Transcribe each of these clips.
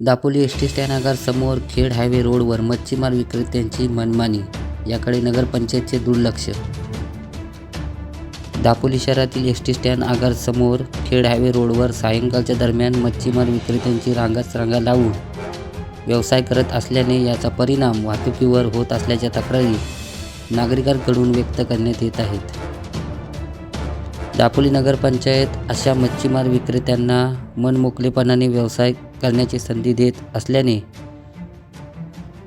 Dapoli ST stand आगार समोर Khed highway रोडवर मच्छीमार विक्रेत्यांची मनमानी, याकडे नगरपंचायतचे दुर्लक्ष. दापोली शहरातील एसटी स्टँड आगार समोर खेड हायवे रोडवर सायंकाळच्या दरम्यान मच्छीमार विक्रेत्यांची रांगा लावून व्यवसाय करत असल्याने याचा परिणाम वाहतुकीवर होत असल्याच्या तक्रारी नागरिकांकडून व्यक्त करण्यात येत आहेत. दापोली नगरपंचायत अशा मच्छीमार विक्रेत्यांना मनमोकळेपणाने व्यवसाय करण्याची संधी देत असल्याने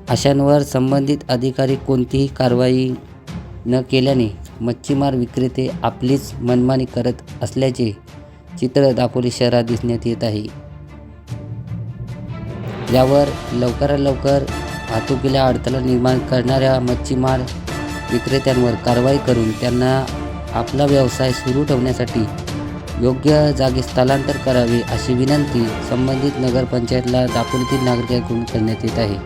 अशांवर संबंधित अधिकारी कोणतीही कारवाई न केल्याने मच्छीमार विक्रेते आपलीच मनमानी करत असल्याचे चित्र दापोली शहरात दिसण्यात येत आहे. यावर लवकरात लवकर वाहतुकीला अडथळा निर्माण करणाऱ्या मच्छीमार विक्रेत्यांवर कारवाई करून त्यांना आपला व्यवसाय सुरू ठेवण्यासाठी योग्य जागी स्थलांतर करावे अशी विनंती संबंधित नगरपंचायतला दापोलीतील नागरिकांकडून करण्यात येत आहे.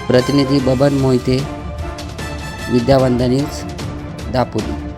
प्रतिनिधी बबन मोहिते, विद्यावंदना न्यूज, दापोली.